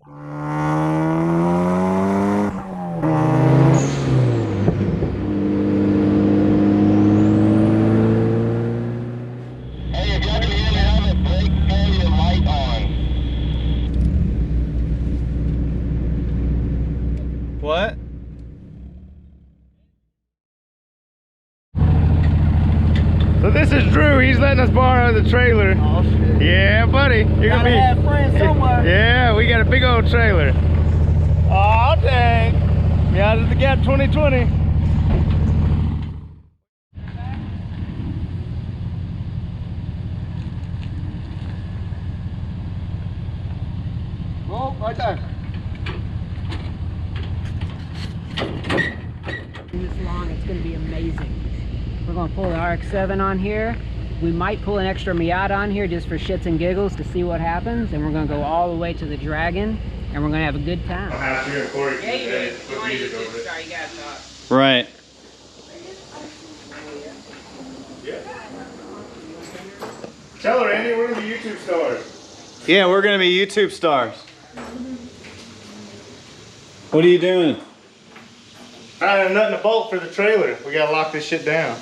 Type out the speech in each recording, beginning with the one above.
What? So this is Drew. He's letting us borrow the trailer. Oh shit. Yeah, buddy. You're gonna be. Have friends somewhere. Yeah, we got a big old trailer. Oh dang! Miatas the Gap 2020. Oh, right there. This long, it's going to be amazing. We're going to pull the RX7 on here. We might pull an extra Miata on here just for shits and giggles to see what happens, and we're going to go all the way to the Dragon, and we're going to have a good time. Yeah, you do. You want to use this star, you got to talk. Right. Tell her, Andy, we're gonna be YouTube stars. Yeah, we're gonna be YouTube stars. What are you doing? I have nothing to bolt for the trailer. We gotta lock this shit down.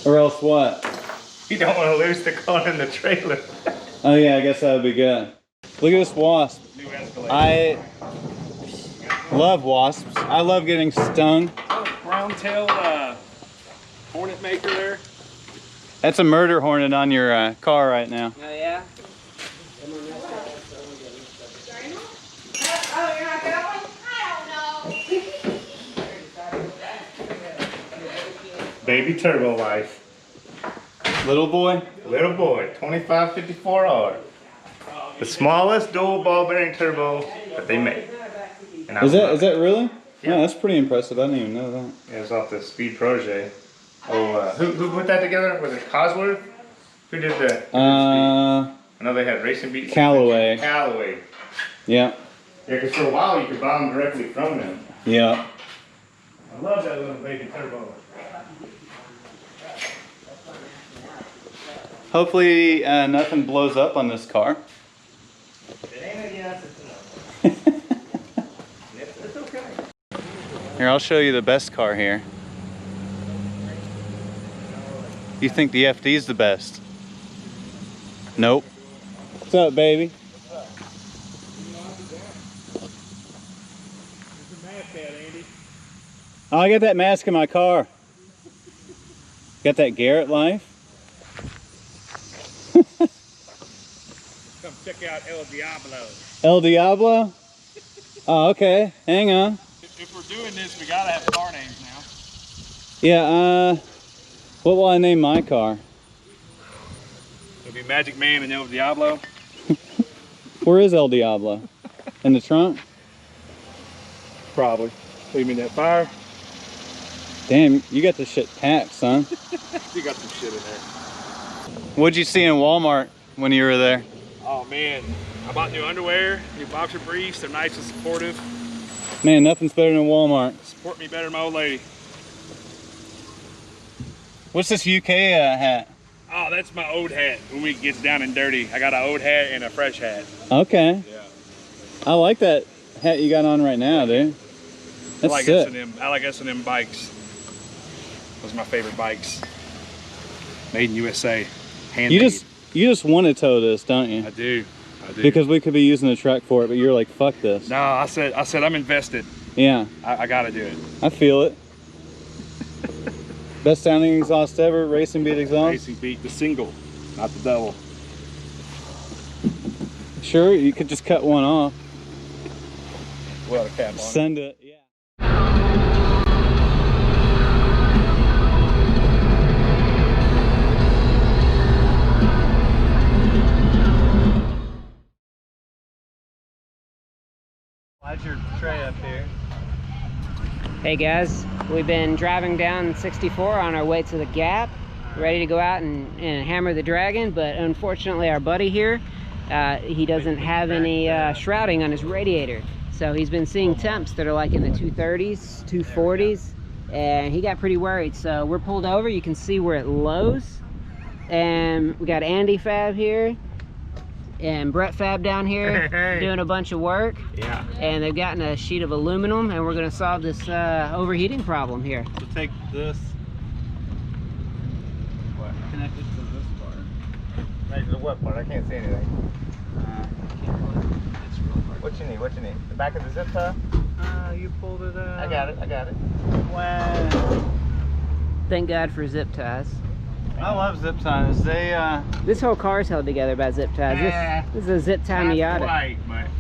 Or else what? You don't want to lose the car in the trailer. Oh yeah, I guess that would be good. Look at this wasp. New Escalade. I love wasps. I love getting stung. Brown-tailed hornet maker there. That's a murder hornet on your car right now. Oh yeah? Oh, you're not going? I don't know. Baby turbo life. Little boy? Little boy, 2554R. The smallest dual ball bearing turbo that they make. And Is that really? Yeah, that's pretty impressive. I didn't even know that. It was off the Speed Protege. Oh, who put that together? Was it Cosworth? Who did that? I know they had Racing Beat. Callaway. Callaway. Yeah. Yeah, because for a while you could buy them directly from them. Yeah. I love that little baby turbo. Hopefully nothing blows up on this car. It ain't a yes, it's a no. It's okay. Here, I'll show you the best car here. You think the FD's the best? Nope. What's up, baby? Oh, I got that mask in my car. Got that Garrett life. Come check out El Diablo. El Diablo? Oh, okay. Hang on. If we're doing this, we gotta have car names now. Yeah, what will I name my car? It'll be Magic Man and El Diablo. Where is El Diablo? In the trunk? Probably. So you mean that fire? Damn, you got this shit packed, son. You got some shit in there. What'd you see in Walmart when you were there? Oh man, I bought new underwear, new boxer briefs. They're nice and supportive. Man, nothing's better than Walmart. Support me better than my old lady. What's this UK hat? Oh, that's my old hat when we gets down and dirty. I got an old hat and a fresh hat. Okay. Yeah. I like that hat you got on right now, dude. That's I like sick. S&M bikes. Those are my favorite bikes. Made in USA. Handmade. You just want to tow this, don't you? I do. Because we could be using the truck for it, but you're like, fuck this. No, I said I'm invested. Yeah. I gotta do it. I feel it. Best sounding exhaust ever, Racing Beat exhaust. Racing Beat, the single, not the double. Sure, you could just cut one off. Well, a cap on it. Send it. Yeah. Why's your tray up here? Hey guys, we've been driving down 64 on our way to the Gap, ready to go out and hammer the Dragon, but unfortunately our buddy here, he doesn't have any shrouding on his radiator. So he's been seeing temps that are like in the 230s, 240s, and he got pretty worried. So we're pulled over, you can see we're at Lowe's, and we got Andy Fab here. and Bret Fab down here doing a bunch of work. Yeah. And they've gotten a sheet of aluminum, and we're gonna solve this overheating problem here. We'll take this. What? Connect it to this part. Connect to the what part? I can't see anything. It's really hard. What you need? What you need? The back of the zip tie? You pulled it out. I got it. I got it. Wow. Thank God for zip ties. I love zip ties. They This whole car's held together by zip ties. This is a zip tie Miata. Right,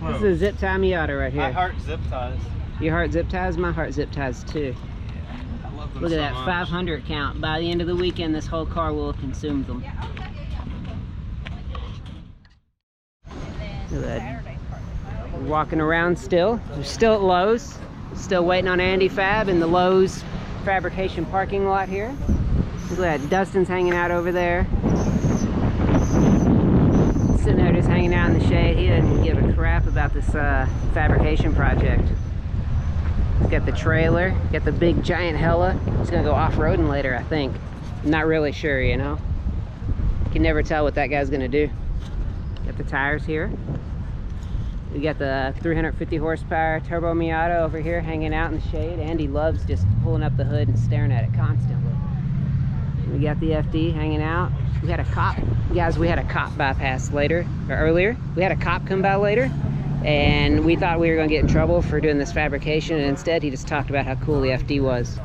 This is a zip tie Miata right here. I heart zip ties. Your heart zip ties? My heart zip ties too. I love them. Look at so that much. 500 count. By the end of the weekend, this whole car will have consumed them. Look at that. We're walking around still. We're still at Lowe's. Still waiting on Andy Fab in the Lowe's fabrication parking lot here. Look at that. Dustin's hanging out over there. Sitting there just hanging out in the shade. He doesn't give a crap about this fabrication project. He's got the trailer, got the big giant hella. He's gonna go off-roading later, I think. I'm not really sure, you know. You can never tell what that guy's gonna do. Got the tires here. We got the 350 horsepower turbo Miata over here hanging out in the shade. Andy loves just pulling up the hood and staring at it constantly. We got the FD hanging out. We had a cop, guys, we had a cop bypass earlier. We had a cop come by later, and we thought we were gonna get in trouble for doing this fabrication, and instead he just talked about how cool the FD was.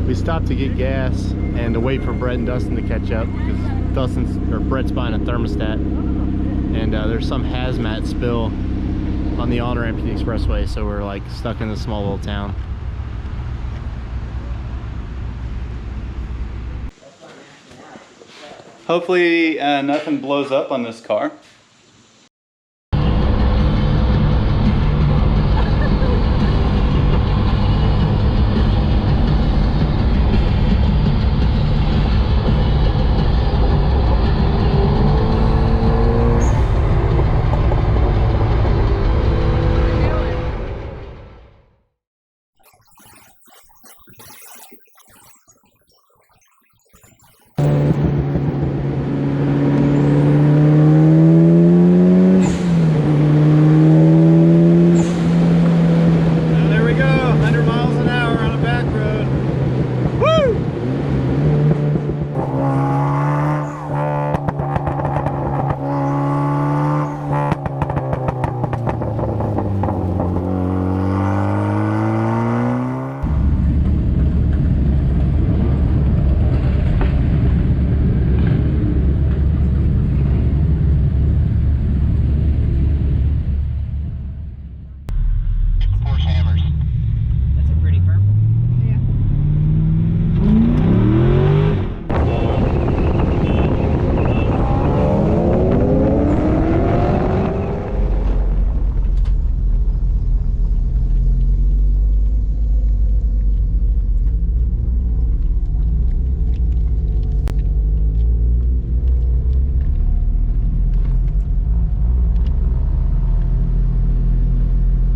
We stopped to get gas and to wait for Bret and Dustin to catch up because Bret's buying a thermostat, and there's some hazmat spill on the on-ramp to the expressway, so we're like stuck in this small little town. Hopefully nothing blows up on this car.